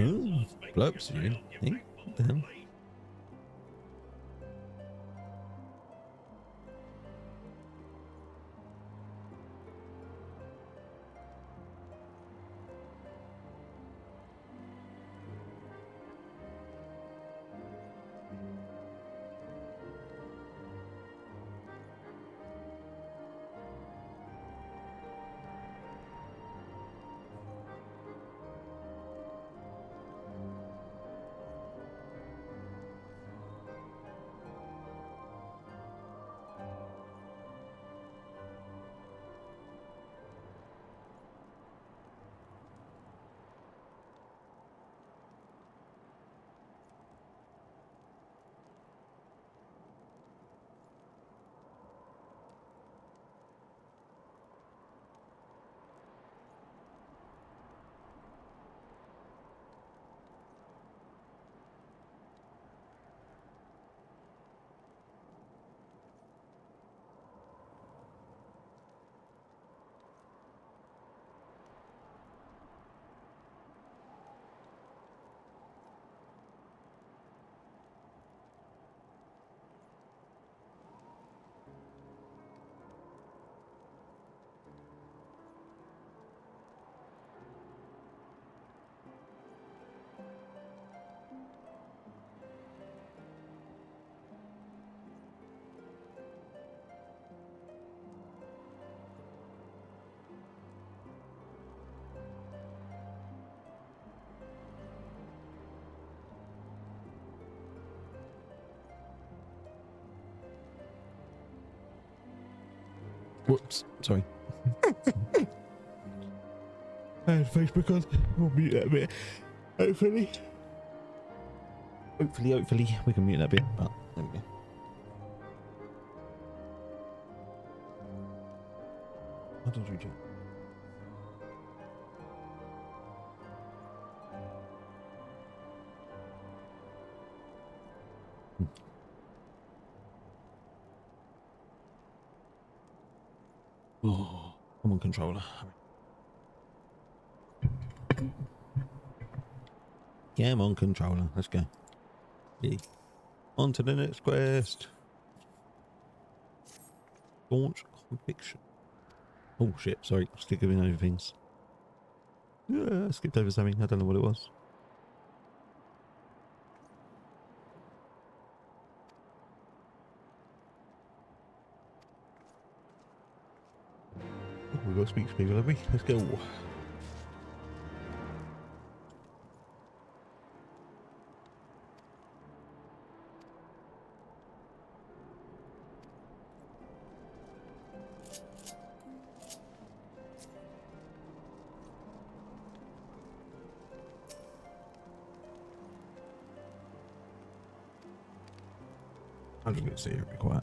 Ooh, blokes you in. Eh? What the hell? Whoops, sorry. I had Facebook on. We'll mute that a bit. Hopefully we can mute that bit, but there we go. How did we do? Oh, come on, controller. Come on, controller. Let's go. Yeah. On to the next quest. Launch conviction. Oh shit, sorry. Still giving over things. Yeah, I skipped over something. I don't know what it was. Oh, we've got to speak to people, have we? Let's go. I'm just going to sit here and be quiet.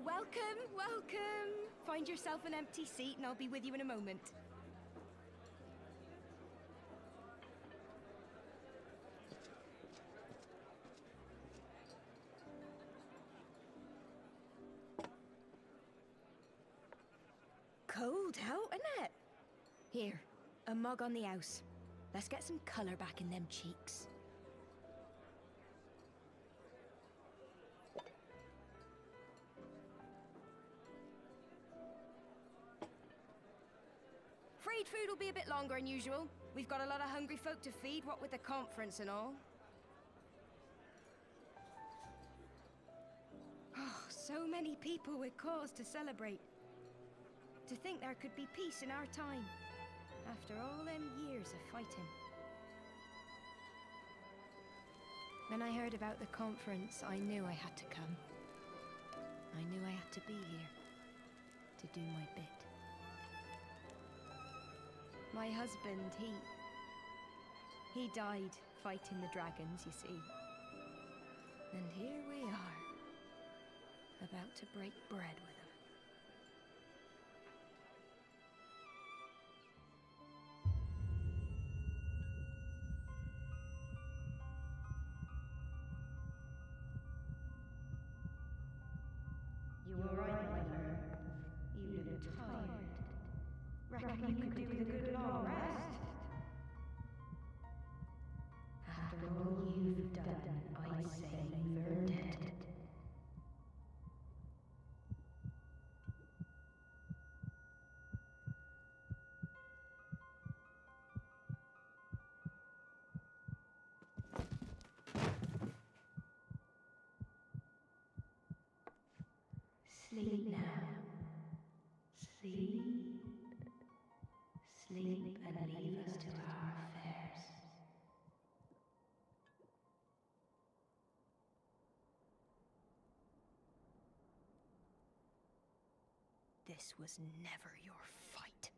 Welcome, welcome. Find yourself an empty seat and I'll be with you in a moment. Cold out, isn't it? Here, a mug on the house. Let's get some colour back in them cheeks. Freed food will be a bit longer than usual. We've got a lot of hungry folk to feed, what with the conference and all. Oh, so many people with cause to celebrate. To think there could be peace in our time, after all them years of fighting. When I heard about the conference, I knew I had to come. I knew I had to be here, to do my bit. My husband, he died fighting the dragons, you see. And here we are, about to break bread with him. You were right, my lord. You look tired. Reckon you could do with a good long rest? After all you've done, I'd say you've earned it. Sleep now. Sleep. Sleep and leave us to our affairs. This was never your fight.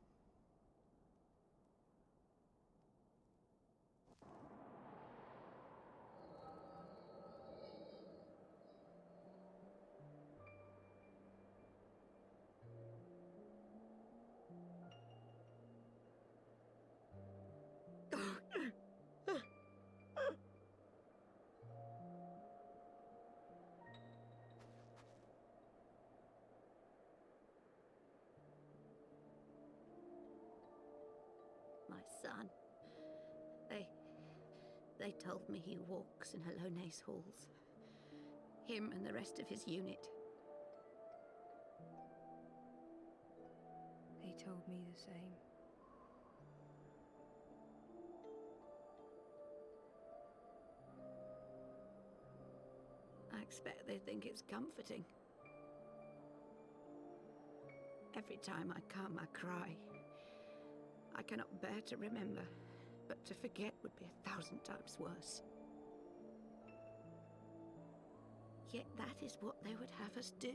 My son. They told me he walks in Halone's halls. Him and the rest of his unit. They told me the same. I expect they think it's comforting. Every time I come, I cry. I cannot bear to remember, but to forget would be 1,000 times worse. Yet that is what they would have us do.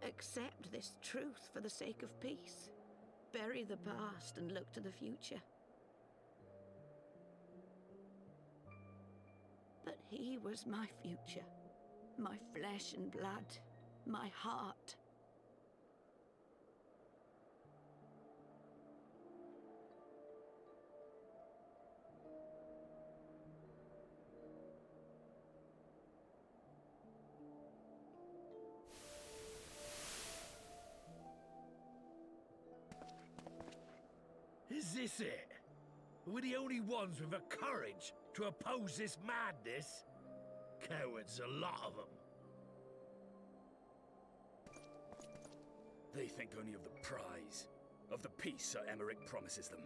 Accept this truth for the sake of peace. Bury the past and look to the future. But he was my future, my flesh and blood, my heart. Is this it? We're the only ones with the courage to oppose this madness? Cowards, a lot of them. They think only of the prize, of the peace Sir Emmerich promises them.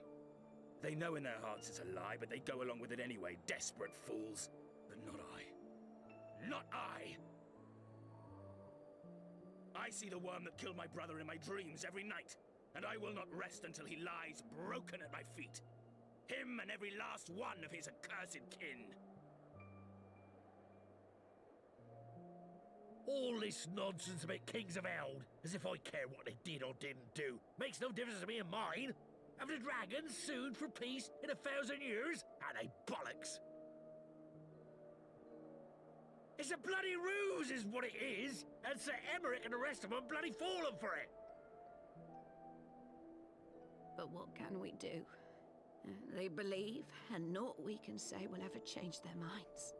They know in their hearts it's a lie, but they go along with it anyway, desperate fools. But not I. Not I! I see the worm that killed my brother in my dreams every night, and I will not rest until he lies broken at my feet. Him and every last one of his accursed kin. All this nonsense about Kings of Eld, as if I care what they did or didn't do, makes no difference to me and mine. Have the dragons sued for peace in 1,000 years? Are they bollocks? It's a bloody ruse is what it is, and Sir Emmerich and the rest of them bloody fallen for it. But what can we do? They believe, and naught we can say will ever change their minds.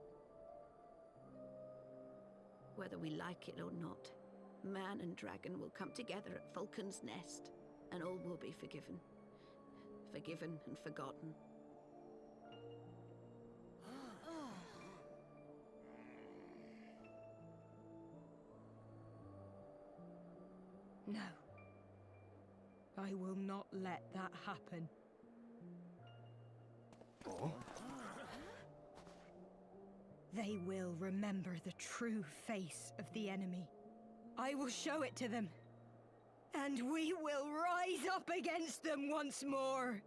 Whether we like it or not, man and dragon will come together at Vulcan's Nest, and all will be forgiven. Forgiven and forgotten. No. I will not let that happen. They will remember the true face of the enemy. I will show it to them. And we will rise up against them once more.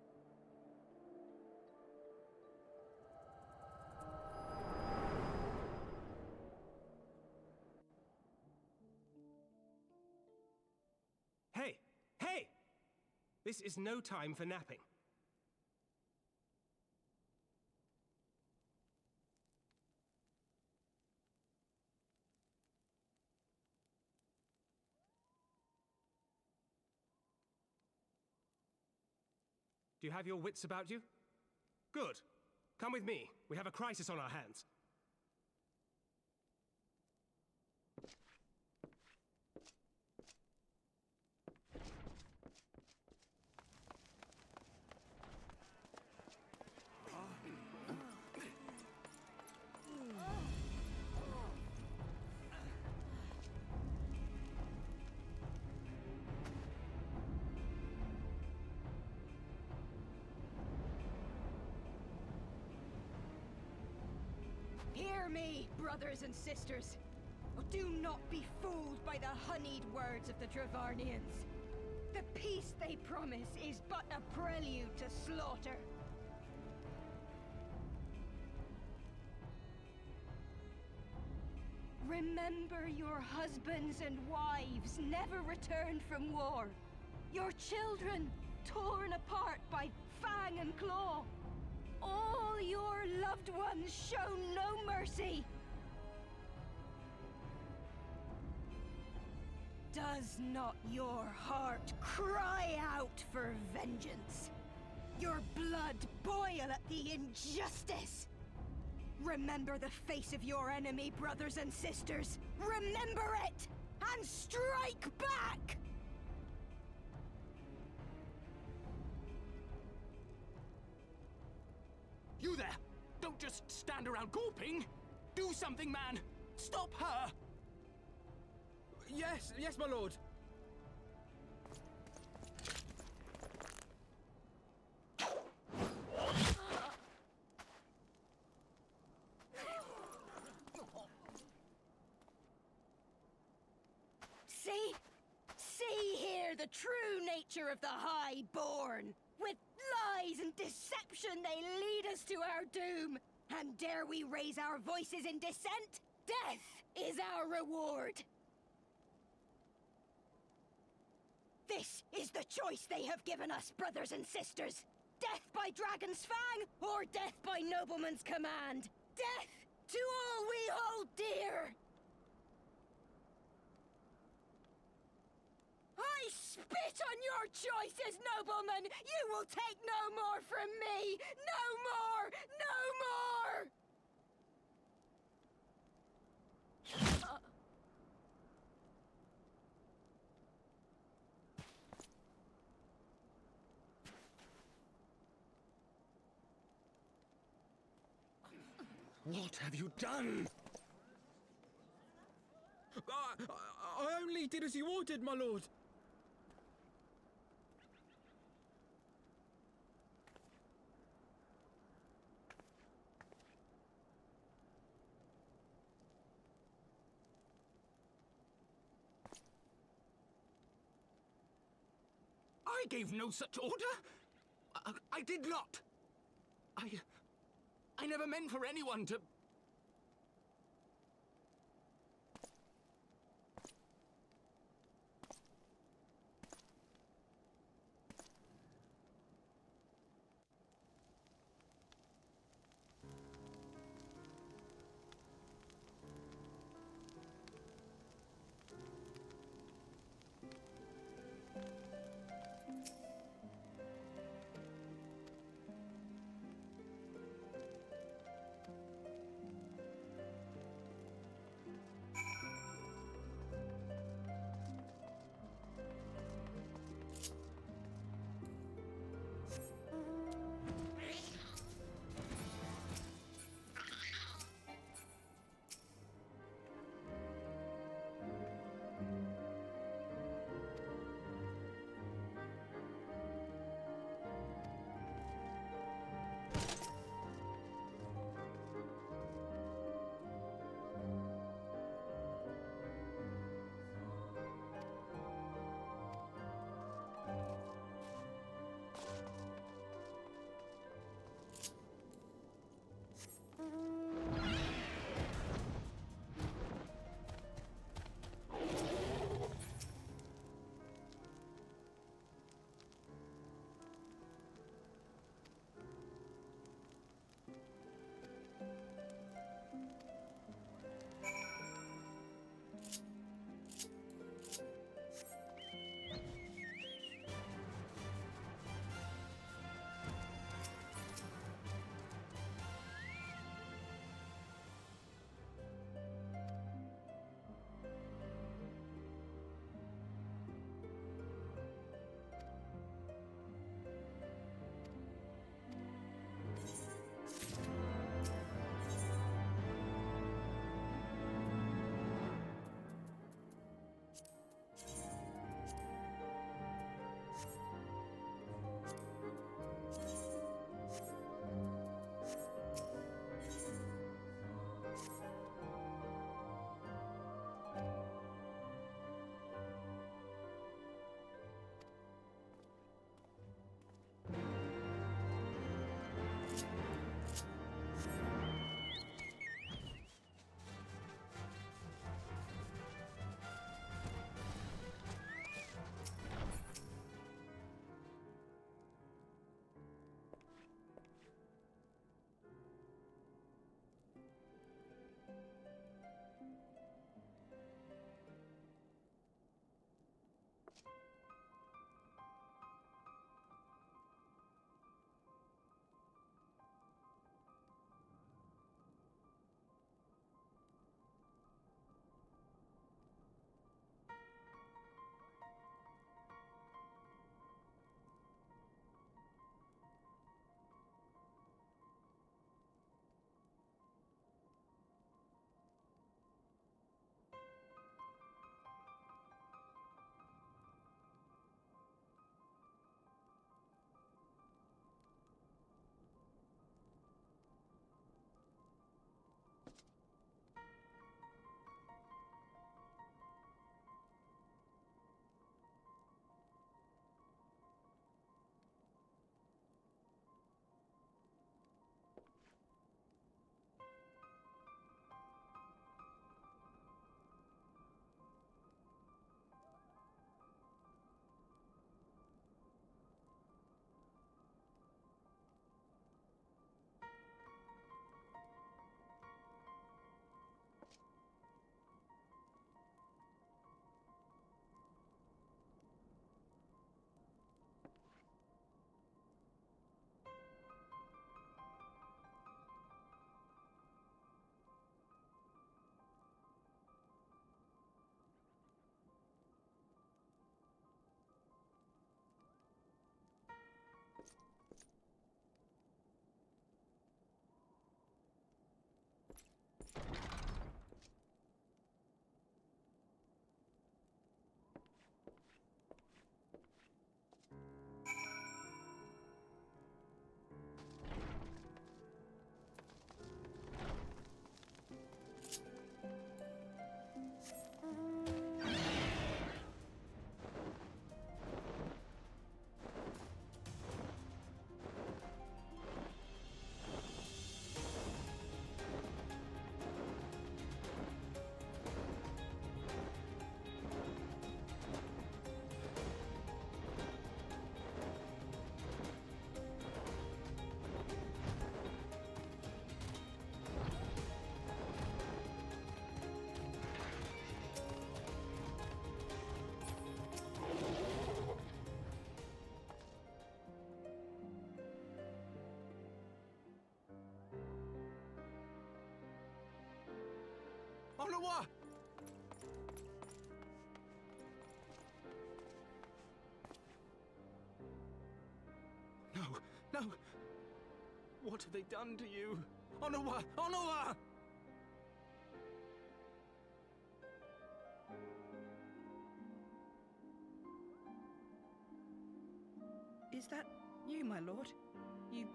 Hey! Hey! This is no time for napping. Do you have your wits about you? Good. Come with me. We have a crisis on our hands. Hear me, brothers and sisters. Do not be fooled by the honeyed words of the Travarnians. The peace they promise is but a prelude to slaughter. Remember your husbands and wives never returned from war. Your children torn apart by fang and claw. All your loved ones shown no mercy. Does not your heart cry out for vengeance? Your blood boil at the injustice? Remember the face of your enemy, brothers and sisters. Remember it, and strike back! You there! Don't just stand around gawping! Do something, man! Stop her! Yes, my lord. See here the true nature of the Highborn. With lies and deception they lead us to our doom. And dare we raise our voices in dissent? Death is our reward. This is the choice they have given us, brothers and sisters. Death by dragon's fang, or death by nobleman's command. Death to all we hold dear! I spit on your choices, nobleman! You will take no more from me! No more! No more! What have you done? I only did as you ordered, my lord. I gave no such order. I did not. I never meant for anyone to... Onawa! No, no. What have they done to you? Onawa! Onawa! Is that you, my lord? You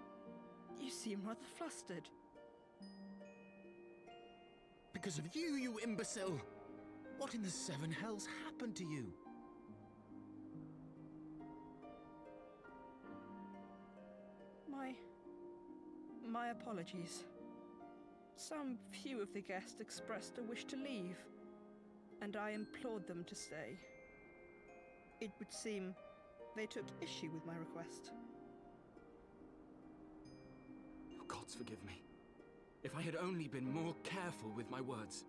seem rather flustered. Because of you, you imbecile! What in the seven hells happened to you? My apologies. Some few of the guests expressed a wish to leave, and I implored them to stay. It would seem they took issue with my request. Oh, gods forgive me. If I had only been more careful with my words.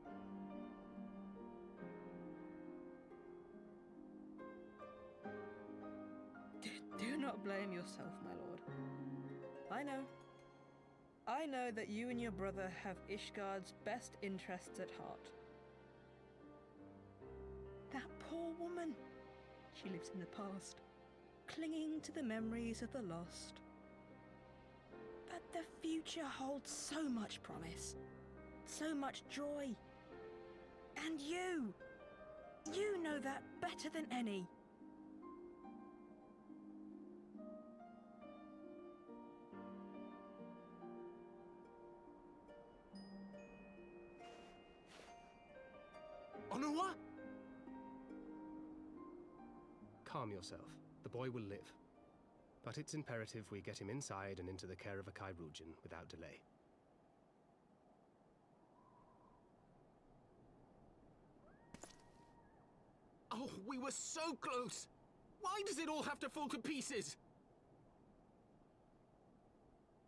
Do not blame yourself, my lord. I know that you and your brother have Ishgard's best interests at heart. That poor woman. She lives in the past, clinging to the memories of the lost. But the future holds so much promise, so much joy. And you know that better than any. Onawa? Calm yourself. The boy will live. But it's imperative we get him inside and into the care of a Chirurgeon without delay. Oh, we were so close! Why does it all have to fall to pieces?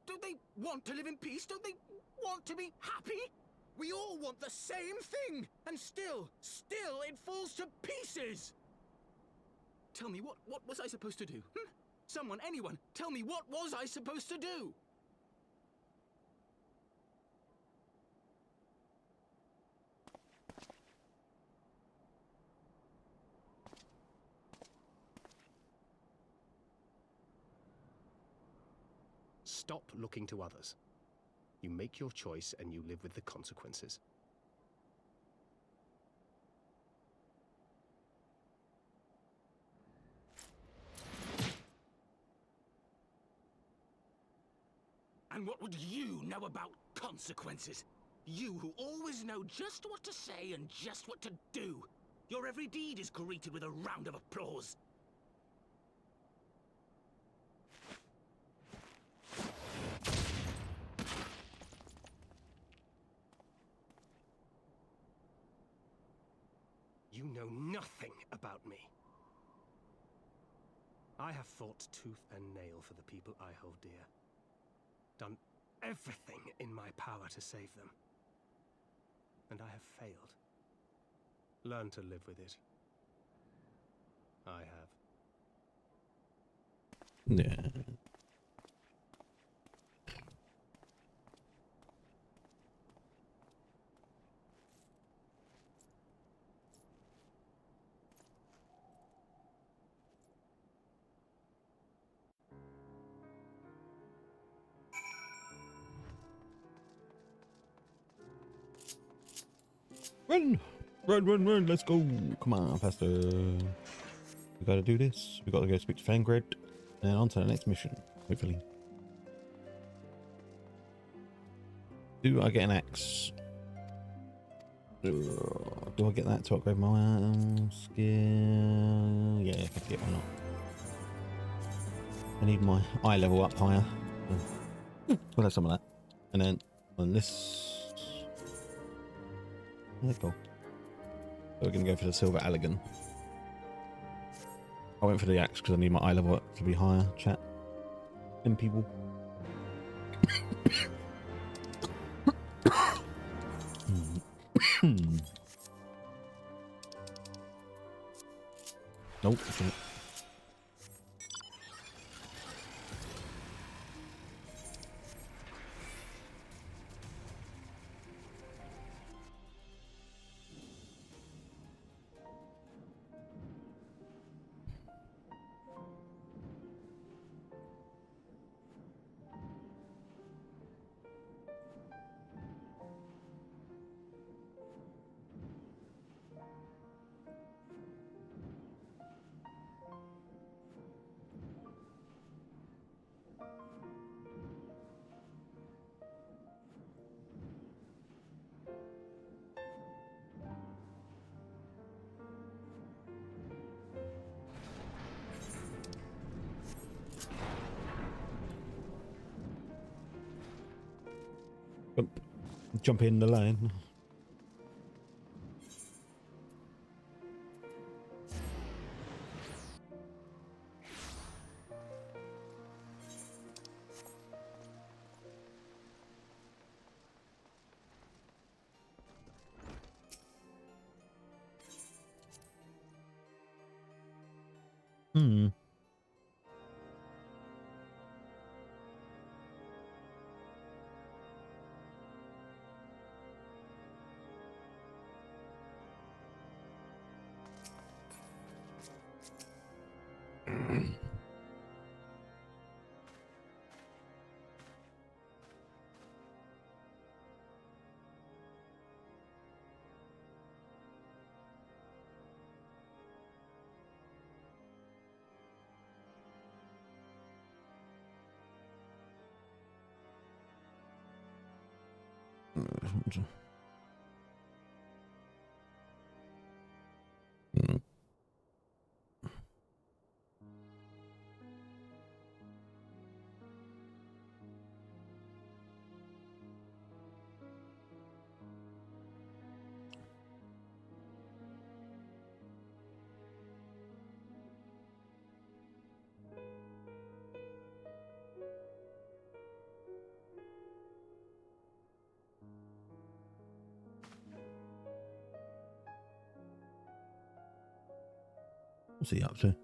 Don't they want to live in peace? Don't they want to be happy? We all want the same thing! And still it falls to pieces! Tell me, what was I supposed to do? Someone, anyone, tell me, what was I supposed to do? Stop looking to others. You make your choice and you live with the consequences. And what would you know about consequences? You who always know just what to say and just what to do. Your every deed is greeted with a round of applause. You know nothing about me. I have fought tooth and nail for the people I hold dear. Done everything in my power to save them. And I have failed. Learn to live with it. I have. Yeah. Run! Run! Let's go! Come on, faster. We gotta do this. We gotta go speak to Fangred, and on to the next mission, hopefully. Do I get an axe? Do I get that to upgrade my skill? Yeah, I could get one up. I need my eye level up higher. We'll have some of that. And then on this. Yeah, cool. So we're going to go for the silver Allegan. I went for the axe because I need my eye level up to be higher, chat. And people. Nope. Okay. Jump in the lane. Hmm. What's he up to?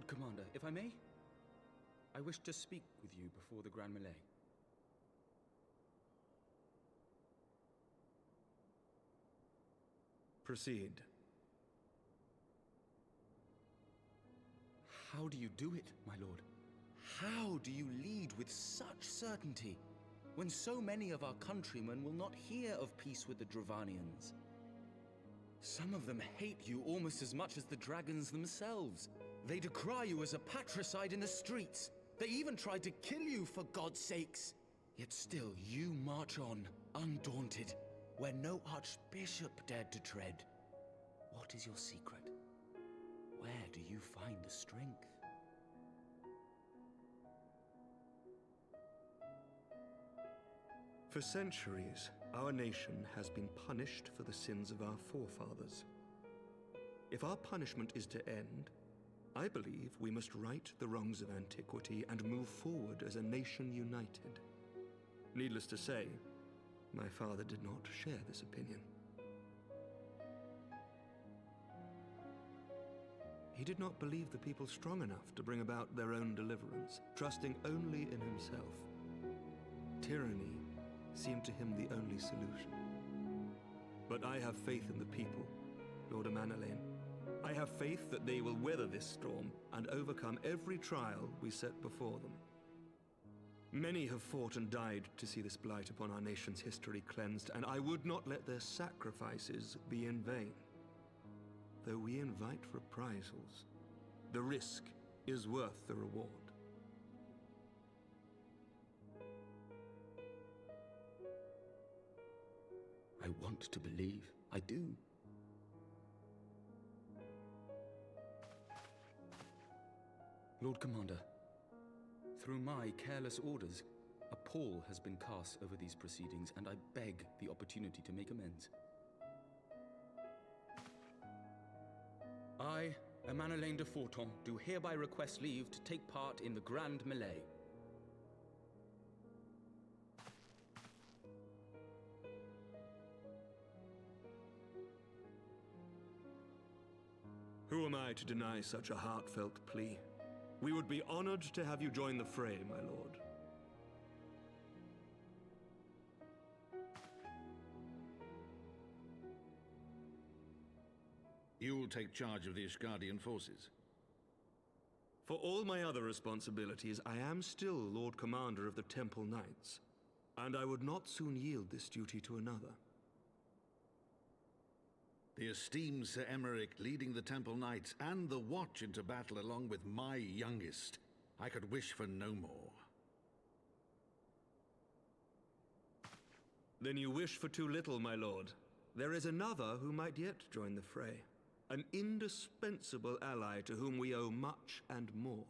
Lord Commander, if I may, I wish to speak with you before the Grand Melee. Proceed. How do you do it, my lord? How do you lead with such certainty, when so many of our countrymen will not hear of peace with the Dravanians? Some of them hate you almost as much as the dragons themselves. They decry you as a patricide in the streets. They even tried to kill you, for God's sakes. Yet still you march on, undaunted, where no archbishop dared to tread. What is your secret? Where do you find the strength? For centuries, our nation has been punished for the sins of our forefathers. If our punishment is to end, I believe we must right the wrongs of antiquity and move forward as a nation united. Needless to say, my father did not share this opinion. He did not believe the people strong enough to bring about their own deliverance, trusting only in himself. Tyranny seemed to him the only solution. But I have faith in the people, Lord Amanalain. I have faith that they will weather this storm and overcome every trial we set before them. Many have fought and died to see this blight upon our nation's history cleansed, and I would not let their sacrifices be in vain. Though we invite reprisals, the risk is worth the reward. I want to believe. I do. Lord Commander, through my careless orders, a pall has been cast over these proceedings, and I beg the opportunity to make amends. I, Amanalain de Forton, do hereby request leave to take part in the Grand Melee. Who am I to deny such a heartfelt plea? We would be honored to have you join the fray, my lord. You'll take charge of the Ishgardian forces. For all my other responsibilities, I am still Lord Commander of the Temple Knights, and I would not soon yield this duty to another. The esteemed Sir Emeric leading the Temple Knights and the Watch into battle along with my youngest. I could wish for no more. Then you wish for too little, my lord. There is another who might yet join the fray. An indispensable ally to whom we owe much and more.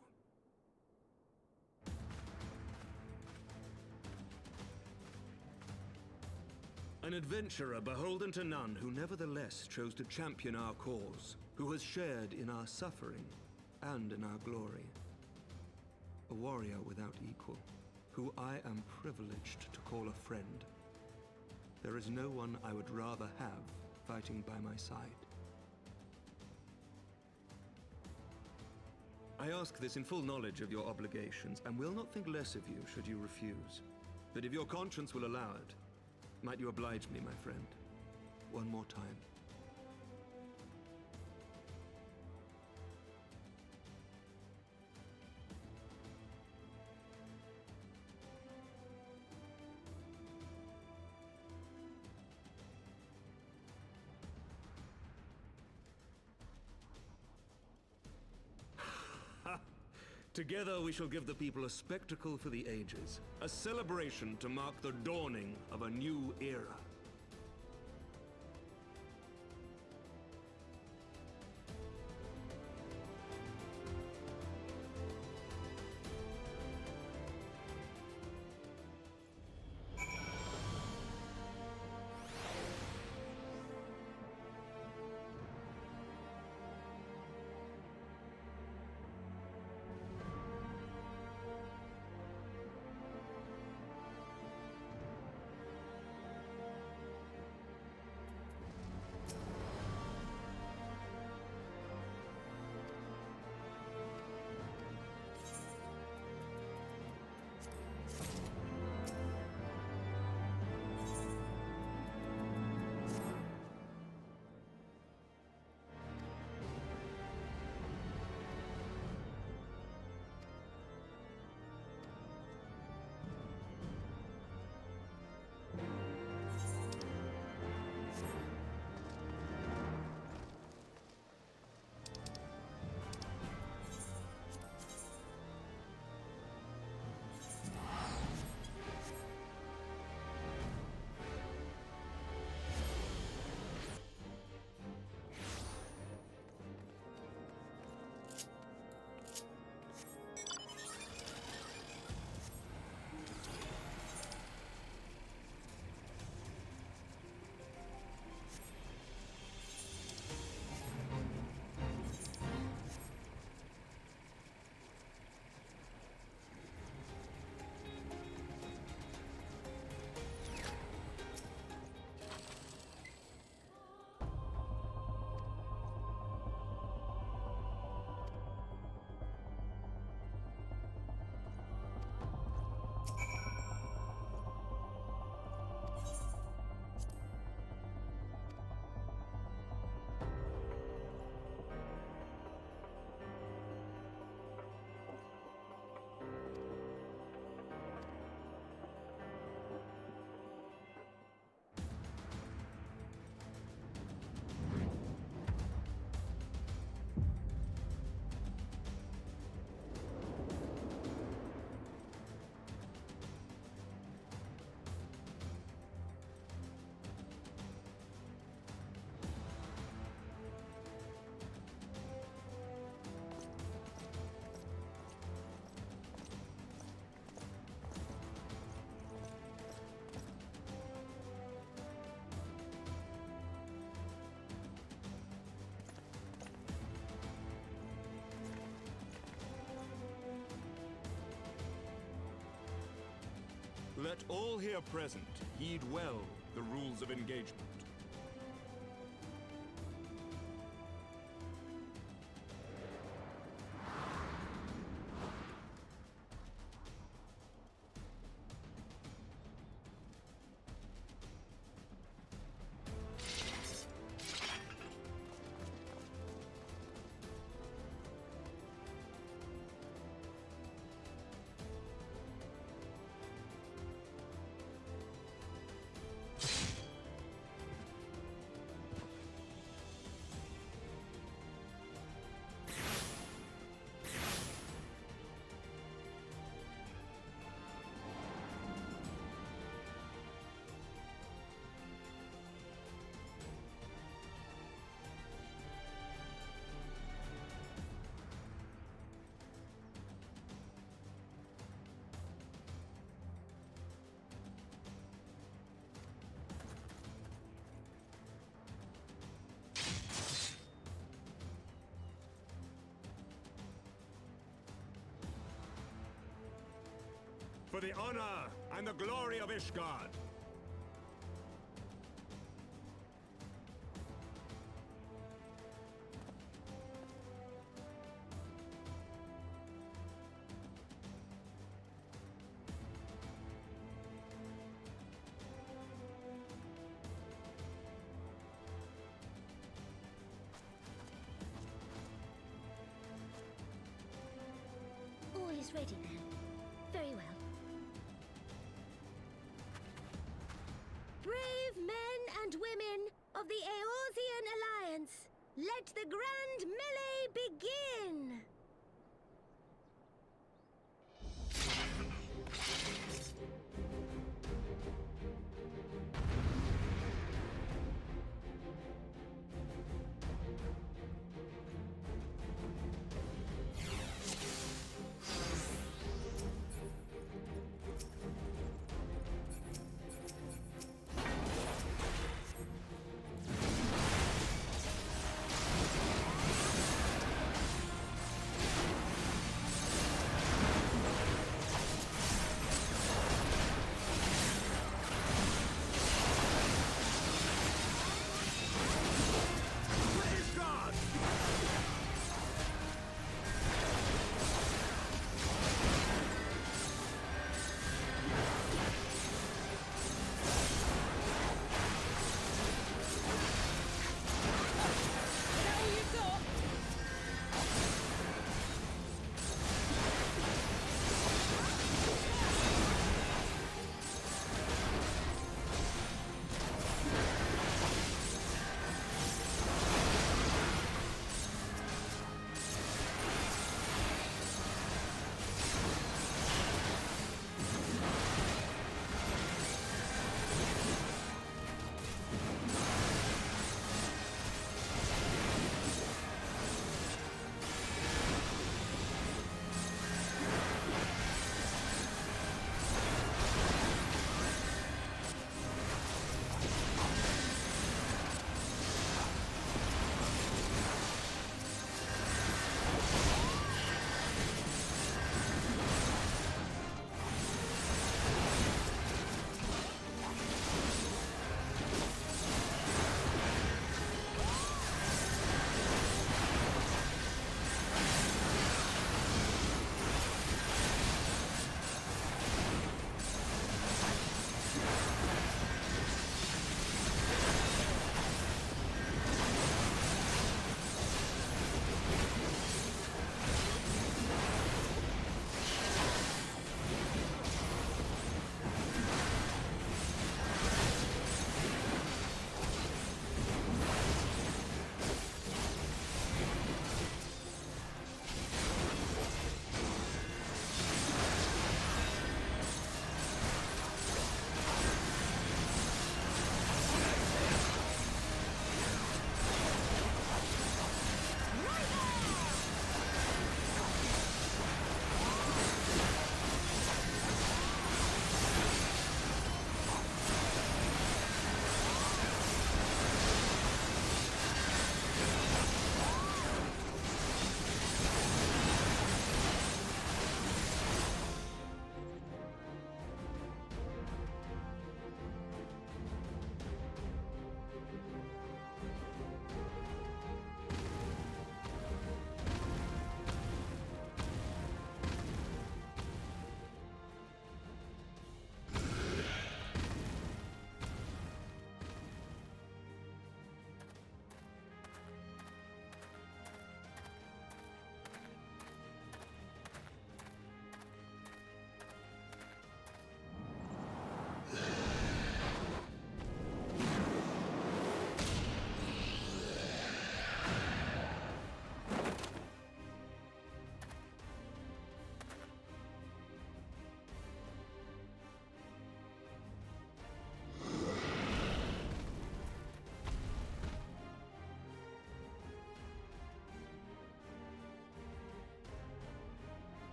An adventurer beholden to none who nevertheless chose to champion our cause, who has shared in our suffering and in our glory. A warrior without equal, who I am privileged to call a friend. There is no one I would rather have fighting by my side. I ask this in full knowledge of your obligations, and will not think less of you should you refuse. But if your conscience will allow it, might you oblige me, my friend, one more time? Together we shall give the people a spectacle for the ages, a celebration to mark the dawning of a new era. Let all here present heed well the rules of engagement. For the honor and the glory of Ishgard! All is ready then. Very well. Brave men and women of the Eorzean Alliance, let the grand melee begin!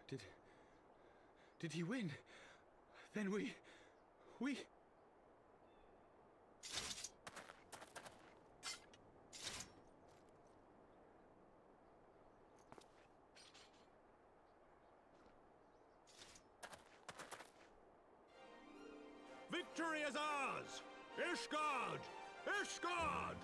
Did he win? Then we... Victory is ours! Ishgard! Ishgard!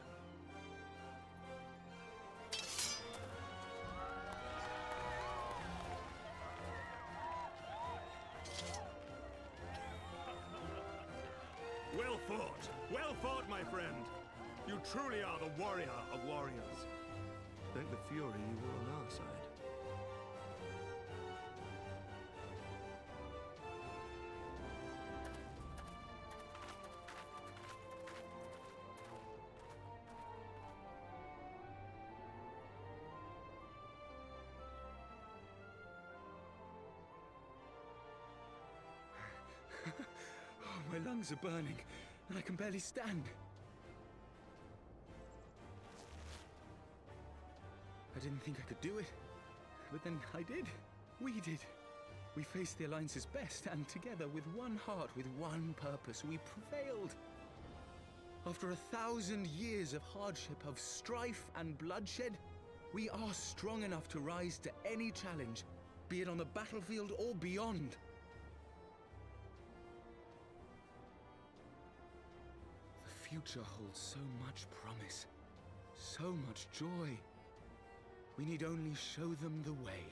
Well fought! Well fought, my friend! You truly are the warrior of warriors. Thank the Fury you were on our side. Oh, my lungs are burning, and I can barely stand. I didn't think I could do it, but then I did. We did. We faced the Alliance's best, and together, with one heart, with one purpose, we prevailed. After 1,000 years of hardship, of strife and bloodshed, we are strong enough to rise to any challenge, be it on the battlefield or beyond. The future holds so much promise, so much joy. We need only show them the way.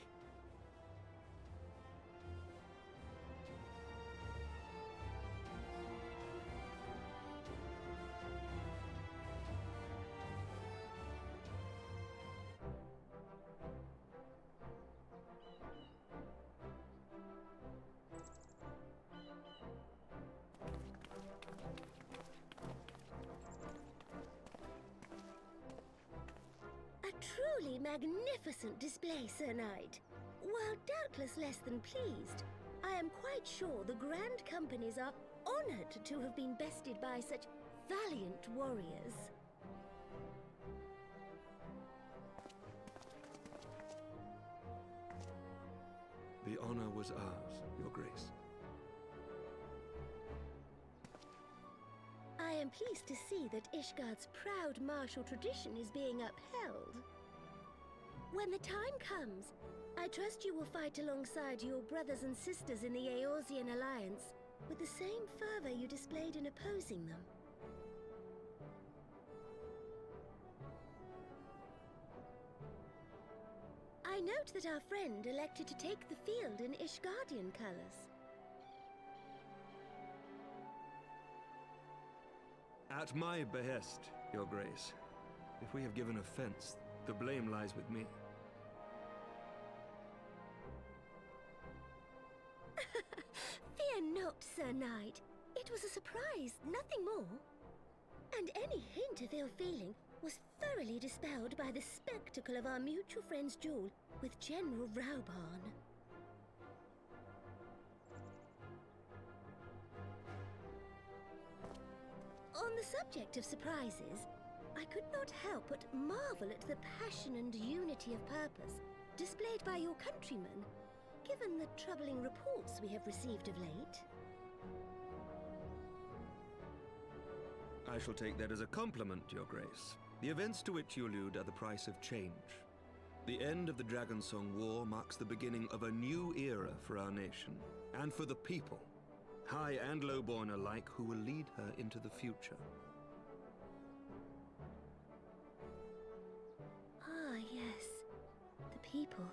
Truly magnificent display, Sir Knight. While doubtless less than pleased, I am quite sure the Grand Companies are honored to have been bested by such valiant warriors. The honor was ours, Your Grace. I am pleased to see that Ishgard's proud martial tradition is being upheld. When the time comes, I trust you will fight alongside your brothers and sisters in the Eorzean Alliance with the same fervor you displayed in opposing them. I note that our friend elected to take the field in Ishgardian colors. At my behest, Your Grace. If we have given offense, the blame lies with me. Fear not, Sir Knight. It was a surprise, nothing more. And any hint of ill feeling was thoroughly dispelled by the spectacle of our mutual friend's duel with General Raubarn. On the subject of surprises, I could not help but marvel at the passion and unity of purpose displayed by your countrymen, given the troubling reports we have received of late. I shall take that as a compliment, Your Grace. The events to which you allude are the price of change. The end of the Dragonsong War marks the beginning of a new era for our nation, and for the people, high and lowborn alike, who will lead her into the future. Ah, yes. The people.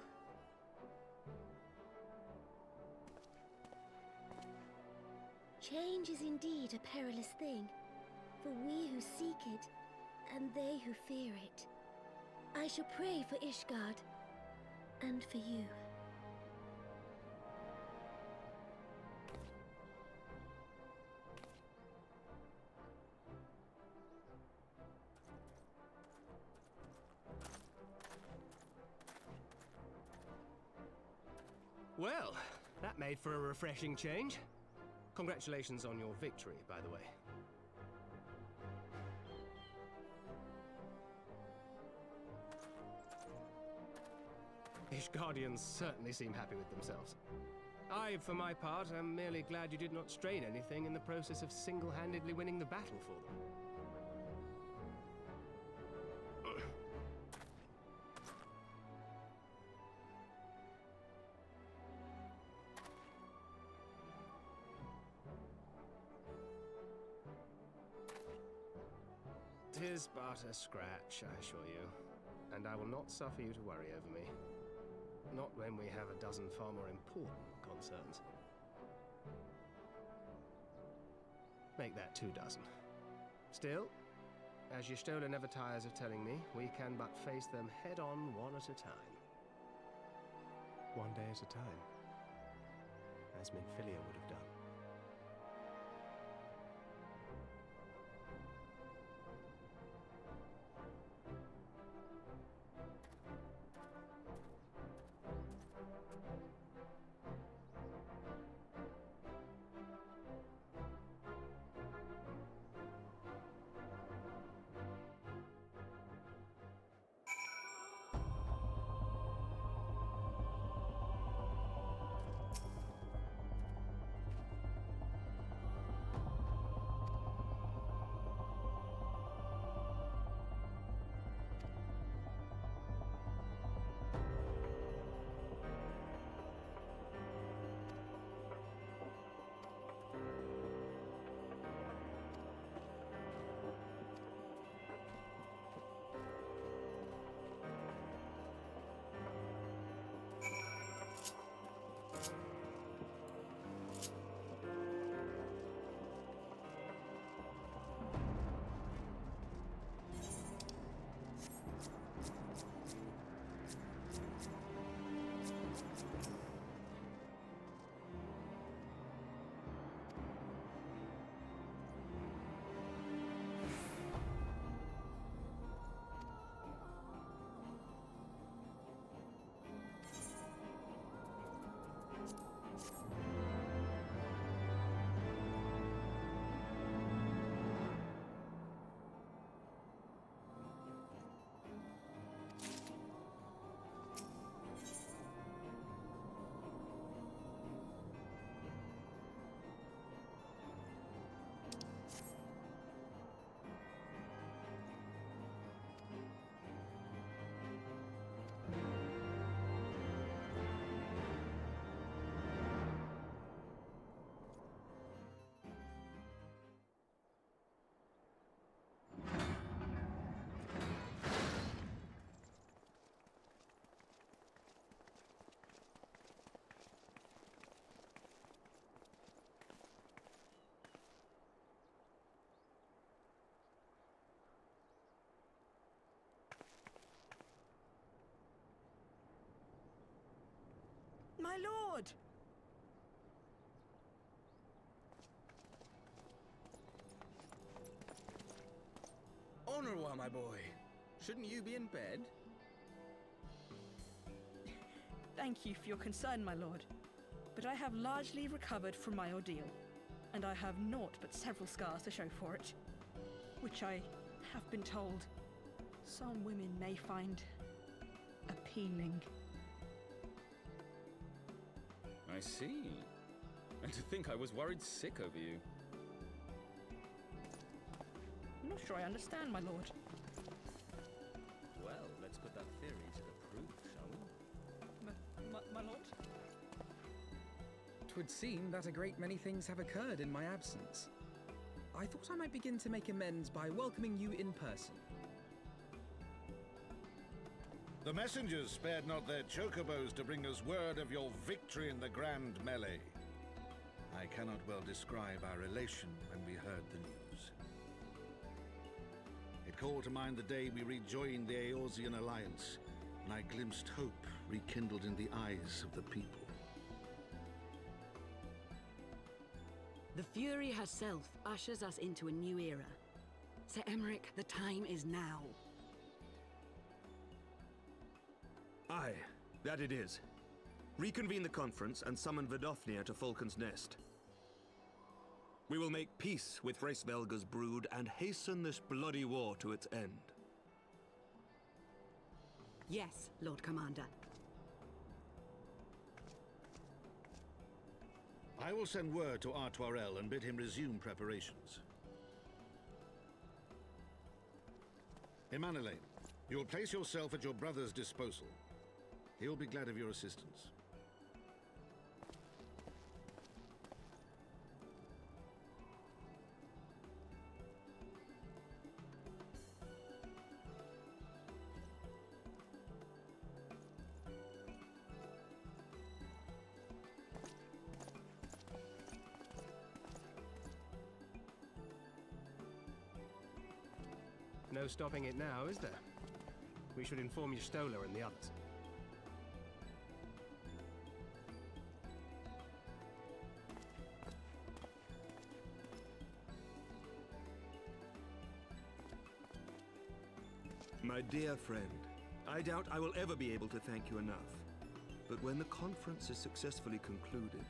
Change is indeed a perilous thing, for we who seek it, and they who fear it. I shall pray for Ishgard, and for you. Well, that made for a refreshing change. Congratulations on your victory, by the way. Ishgardians certainly seem happy with themselves. I, for my part, am merely glad you did not strain anything in the process of single-handedly winning the battle for them. Tis but a scratch, I assure you, and I will not suffer you to worry over me. Not when we have a dozen far more important concerns. Make that 2 dozen. Still, as your stolen never tires of telling me, we can but face them head-on one at a time. One day at a time, as Minfilia would have done. My lord! Honorwa, my boy. Shouldn't you be in bed? Thank you for your concern, my lord. But I have largely recovered from my ordeal, and I have naught but several scars to show for it, which I have been told some women may find appealing. I see. And to think I was worried sick over you. I'm not sure I understand, my lord. Well, let's put that theory to the proof, shall we? My lord? 'Twould seem that a great many things have occurred in my absence. I thought I might begin to make amends by welcoming you in person. The messengers spared not their chocobos to bring us word of your victory in the grand melee. I cannot well describe our elation when we heard the news. It called to mind the day we rejoined the Eorzean alliance, and I glimpsed hope rekindled in the eyes of the people. The Fury herself ushers us into a new era. Sir Emmerich, the time is now. Aye, that it is. Reconvene the conference and summon Vidofnir to Falcon's Nest. We will make peace with Hraesvelga's brood and hasten this bloody war to its end. Yes, Lord Commander. I will send word to Artoirel and bid him resume preparations. Emanuele, you will place yourself at your brother's disposal. He will be glad of your assistance. No stopping it now, is there? We should inform Y'shtola and the others. My dear friend, I doubt I will ever be able to thank you enough. But when the conference is successfully concluded,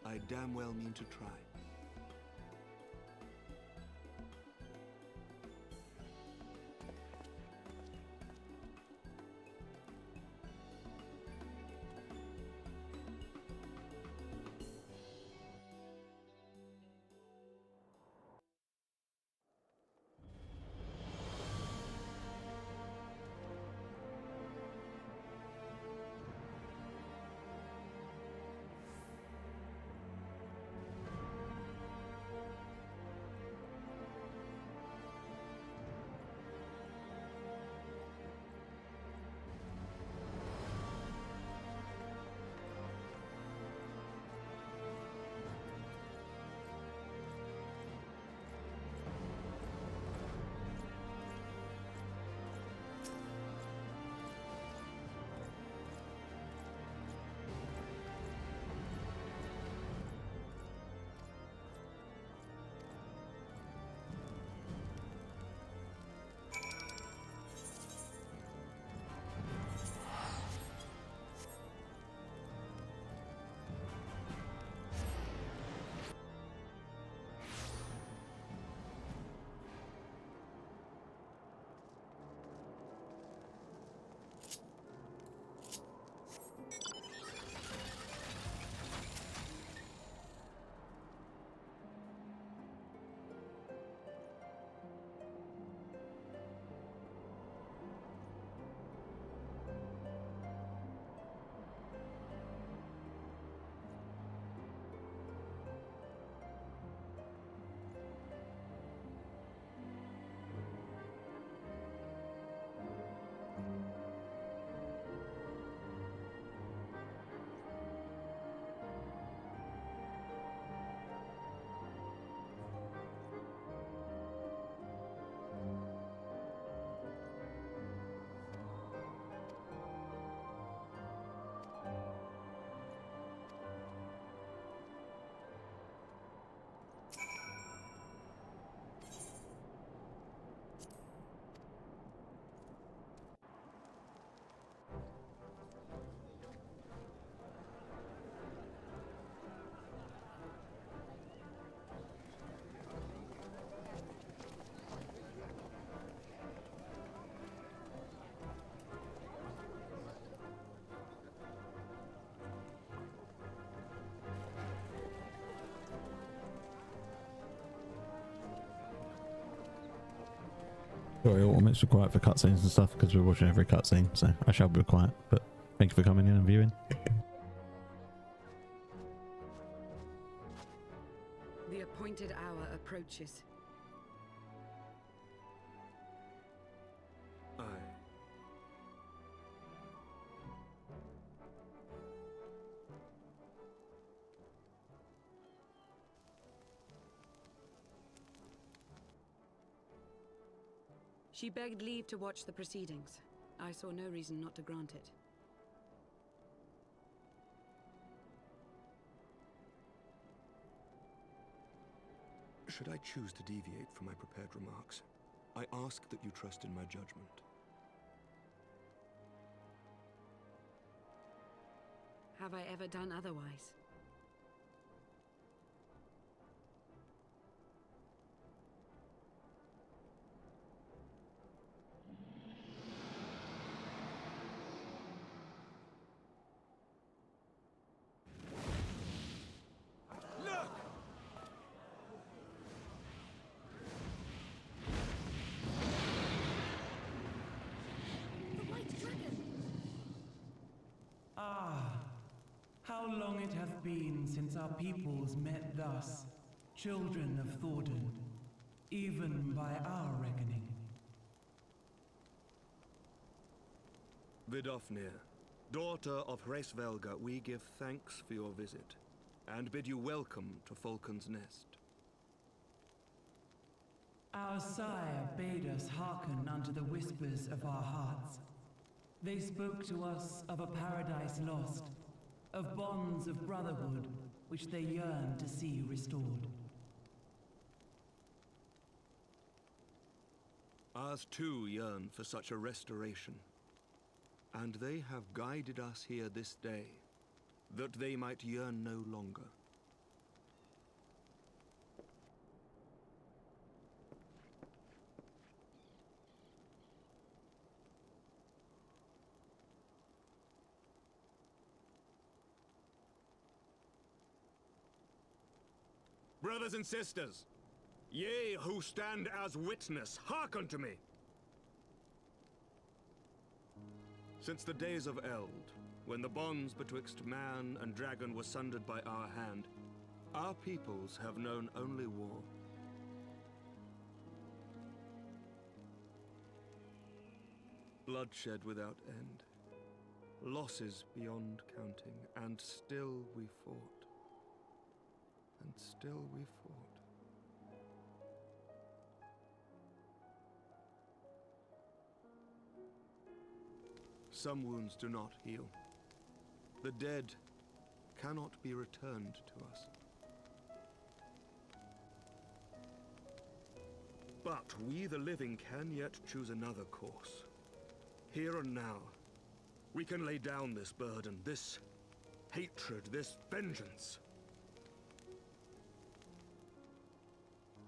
I damn well mean to try. Sorry, all makes me quiet for cutscenes and stuff because we're watching every cutscene, so I shall be quiet. But thank you for coming in and viewing. The appointed hour approaches. Aye. She begged leave to watch the proceedings. I saw no reason not to grant it. Should I choose to deviate from my prepared remarks, I ask that you trust in my judgment. Have I ever done otherwise? how long it hath been since our peoples met thus, children of Thordan, even by our reckoning. Vidofnir, daughter of Hraesvelga, we give thanks for your visit, and bid you welcome to Falcon's Nest. Our sire bade us hearken unto the whispers of our hearts. They spoke to us of a paradise lost, of bonds of brotherhood which they yearned to see restored. Ours too yearn for such a restoration, and they have guided us here this day, that they might yearn no longer. Brothers and sisters, ye who stand as witness, hearken to me. Since the days of Eld, when the bonds betwixt man and dragon were sundered by our hand, our peoples have known only war. Bloodshed without end, losses beyond counting, and still we fought. And still we fought. Some wounds do not heal. The dead cannot be returned to us. But we, the living, can yet choose another course. Here and now, we can lay down this burden, this hatred, this vengeance.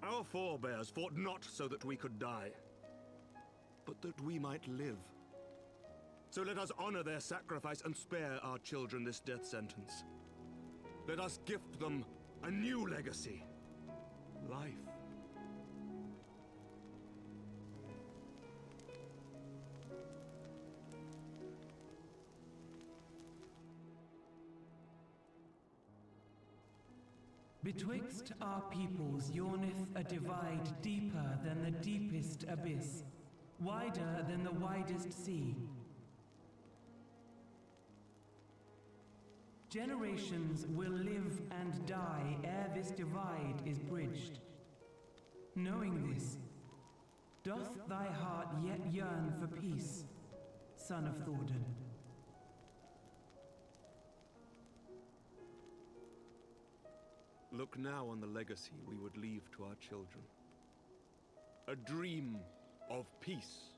Our forebears fought not so that we could die, but that we might live. So let us honor their sacrifice and spare our children this death sentence. Let us gift them a new legacy. Life. Betwixt our peoples yawneth a divide deeper than the deepest abyss, wider than the widest sea. Generations will live and die ere this divide is bridged. Knowing this, doth thy heart yet yearn for peace, son of Thordan? Look now on the legacy we would leave to our children. A dream of peace,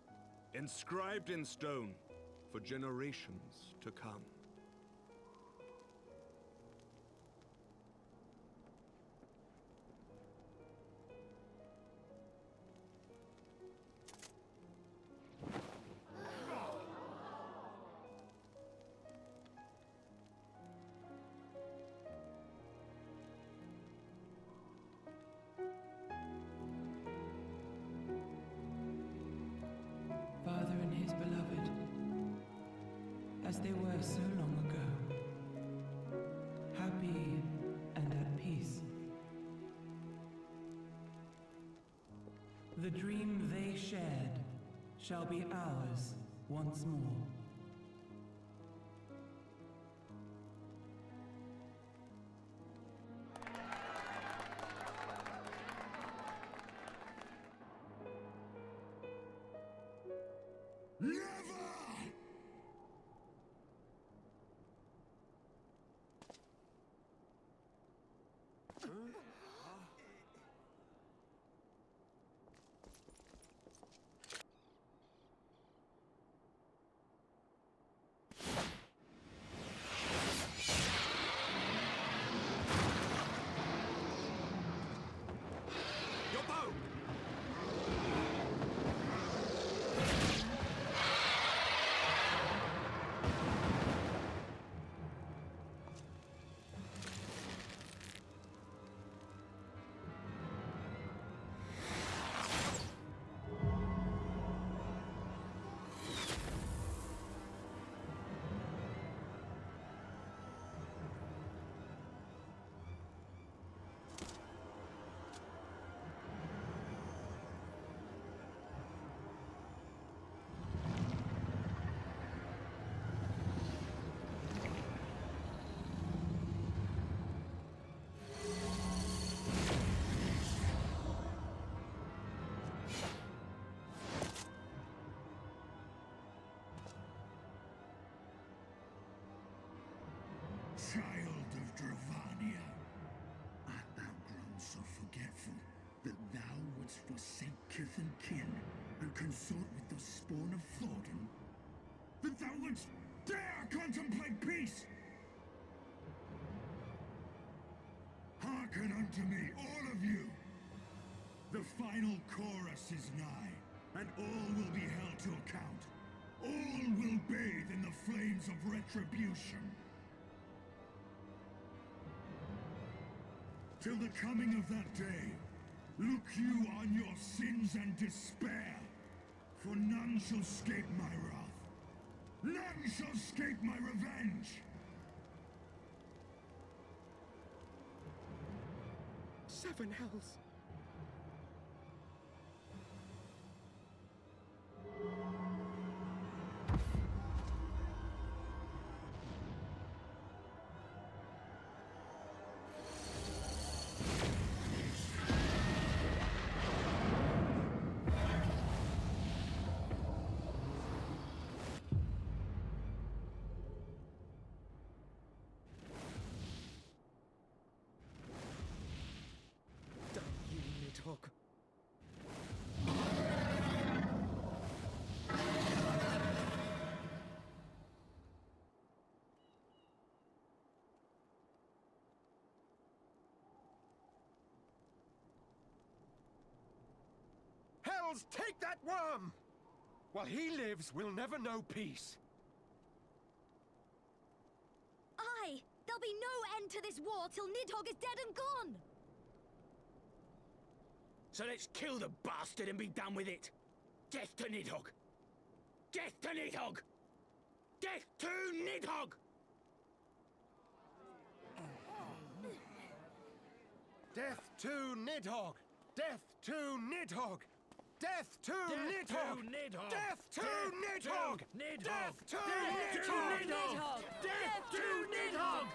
inscribed in stone for generations to come. Father and his beloved, as they were so long ago, happy and at peace. The dream they shared shall be ours once more. child of Dravania, art thou grown so forgetful that thou wouldst forsake kith and kin and consort with the spawn of Thornton? That thou wouldst dare contemplate peace? Hearken unto me, all of you! The final chorus is nigh, and all will be held to account. All will bathe in the flames of retribution. Till the coming of that day, look you on your sins and despair, for none shall escape my wrath. None shall escape my revenge! Seven hells. Damn you, Nidhogg. Hells, take that worm! While he lives, we'll never know peace. Aye! There'll be no end to this war till Nidhogg is dead and gone! So let's kill the bastard and be done with it. Death to Nidhogg! Death to Nidhogg! Death to Nidhogg! Death to Nidhogg! Death to Nidhogg! Death to Nidhogg! Death to Nidhogg! Death to Nidhogg! Death to Nidhogg!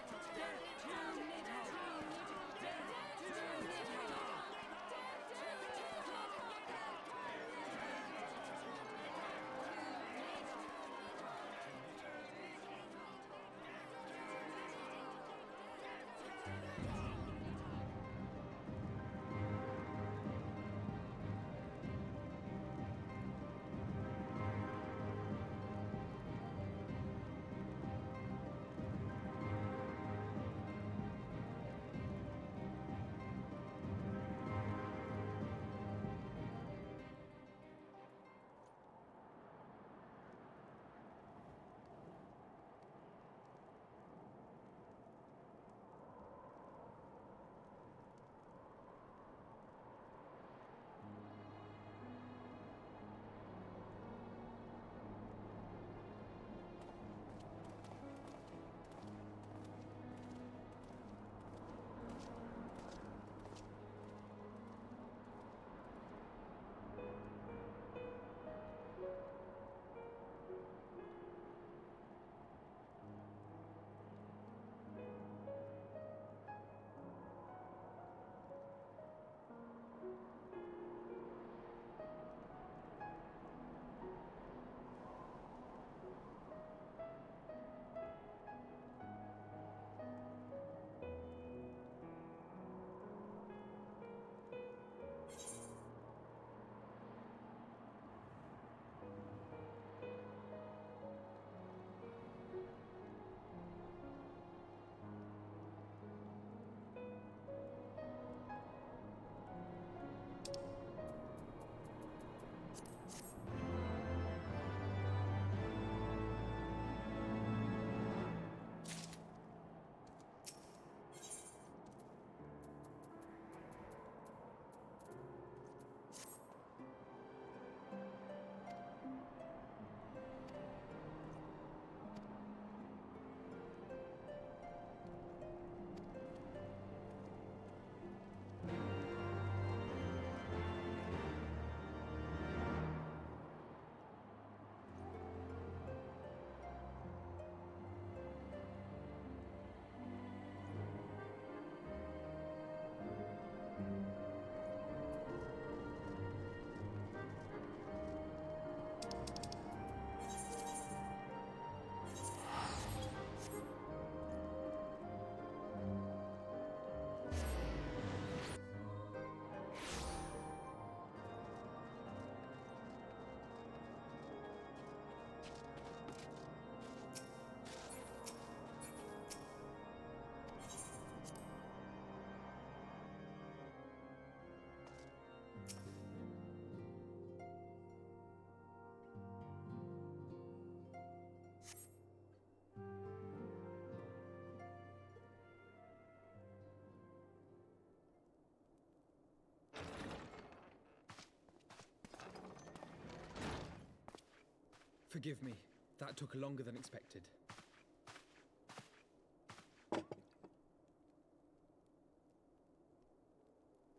Forgive me. That took longer than expected.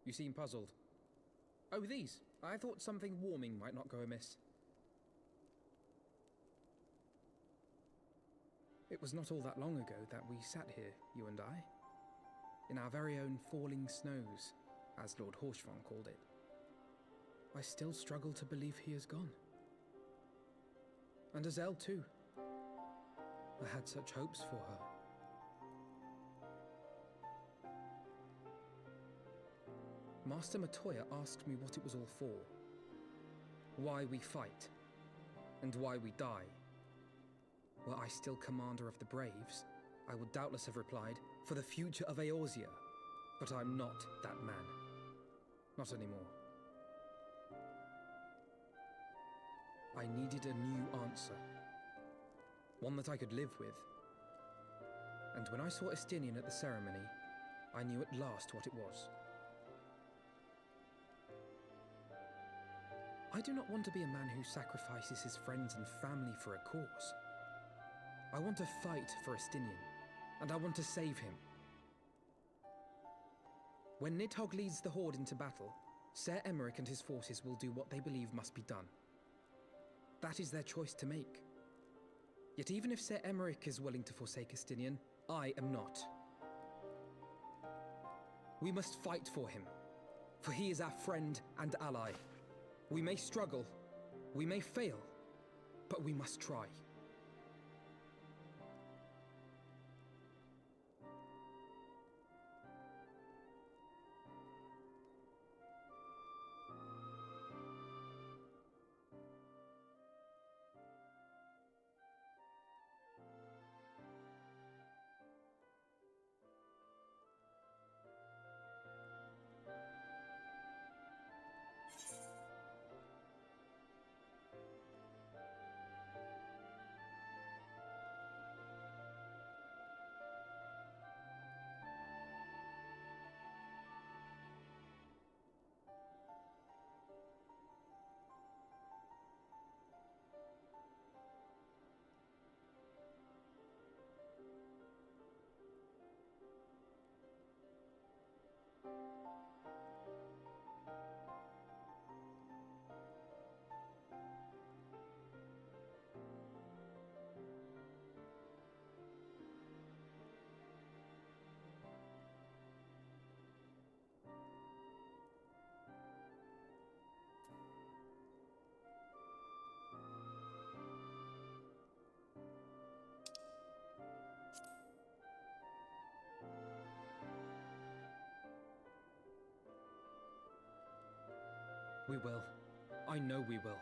You seem puzzled. Oh, these. I thought something warming might not go amiss. It was not all that long ago that we sat here, you and I. In our very own falling snows, as Lord Horshfon called it. I still struggle to believe he is gone. And Azelle too. I had such hopes for her. Master Matoya asked me what it was all for. Why we fight. And why we die. Were I still commander of the Braves, I would doubtless have replied, for the future of Eorzea. But I'm not that man. Not anymore. I needed a new answer. One that I could live with. And when I saw Estinian at the ceremony, I knew at last what it was. I do not want to be a man who sacrifices his friends and family for a cause. I want to fight for Estinian, and I want to save him. When Nidhogg leads the Horde into battle, Ser Emeric and his forces will do what they believe must be done. That is their choice to make. Yet even if Ser Emeric is willing to forsake Estinian, I am not. We must fight for him, for he is our friend and ally. We may struggle, we may fail, but we must try. We will. I know we will.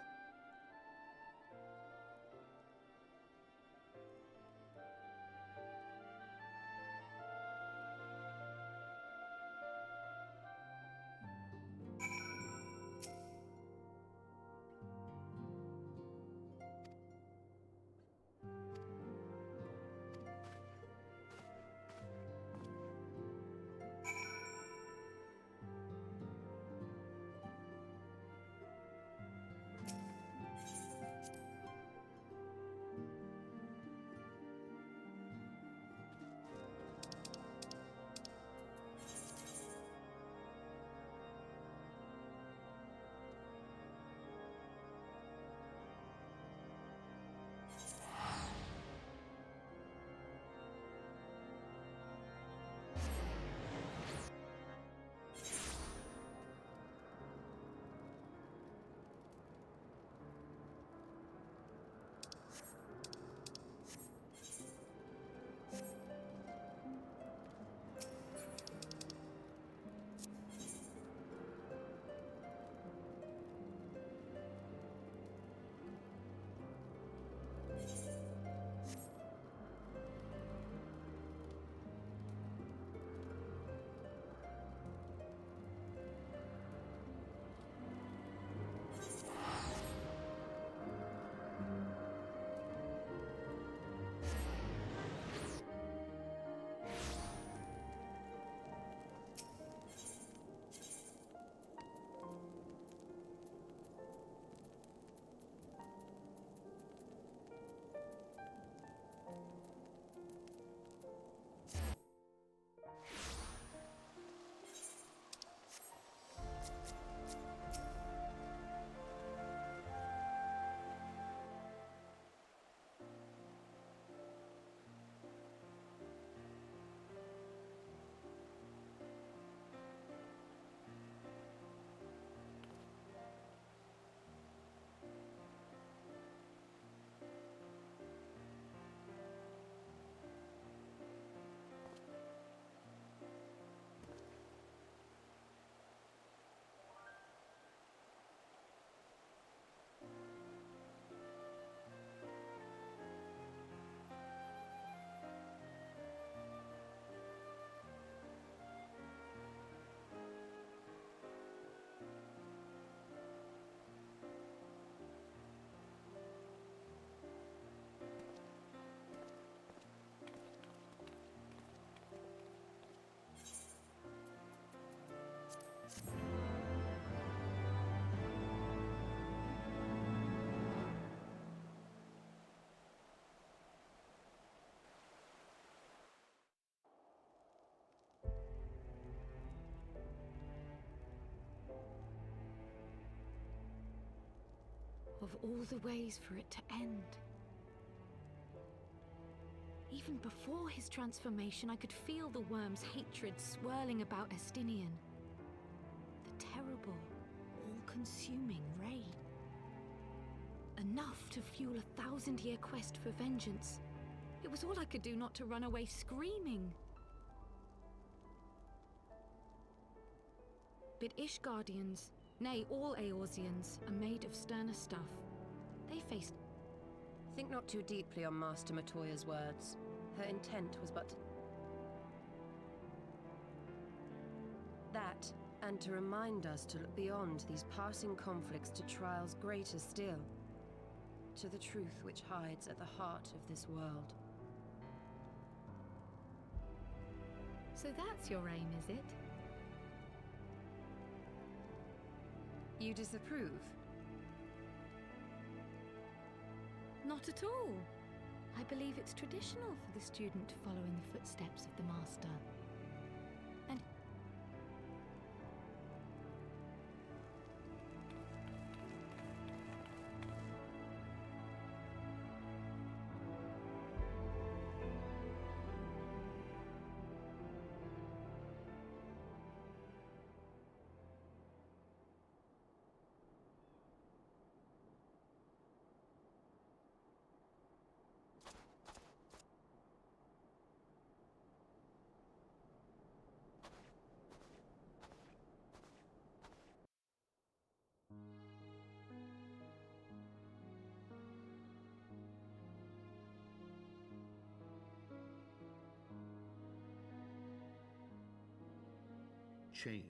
of all the ways for it to end. Even before his transformation, I could feel the worm's hatred swirling about Estinian. The terrible, all-consuming rage. Enough to fuel a 1,000-year quest for vengeance. It was all I could do not to run away screaming. But Ishgardians, nay, all Eorzeans, are made of sterner stuff. They faced... Think not too deeply on Master Matoya's words. Her intent was but... that, and to remind us to look beyond these passing conflicts to trials greater still. To the truth which hides at the heart of this world. So that's your aim, is it? You disapprove? Not at all. I believe it's traditional for the student to follow in the footsteps of the master. And Change.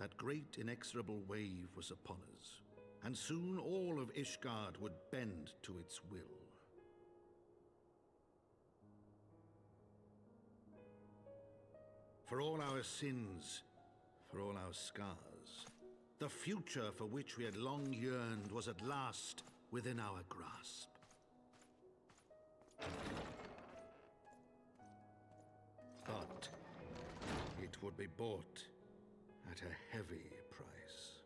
That great inexorable wave was upon us, and soon all of Ishgard would bend to its will. For all our sins, for all our scars, the future for which we had long yearned was at last within our grasp. But it would be bought at a heavy price.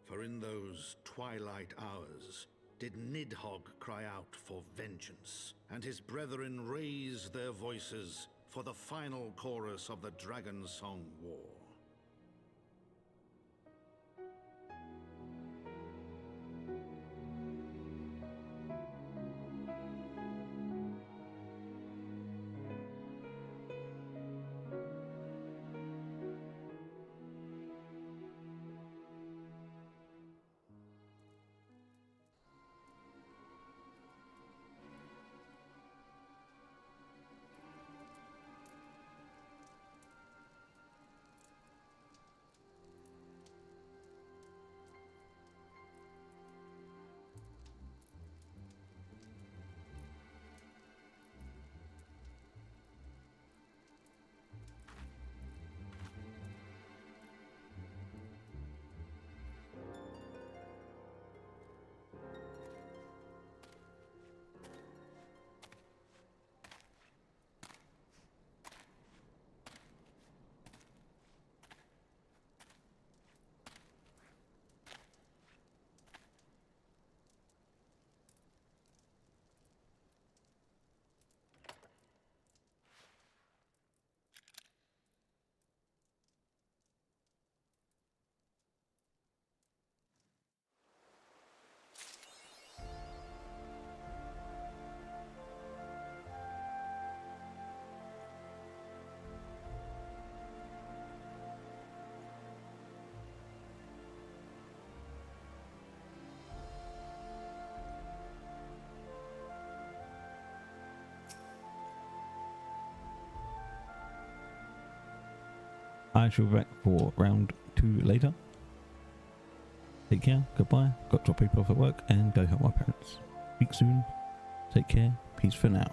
For in those twilight hours did Nidhogg cry out for vengeance, and his brethren raise their voices for the final chorus of the Dragon Song War. I shall be back for round 2 later. Take care, goodbye, got to drop people off at work and go help my parents. Speak soon, take care, peace for now.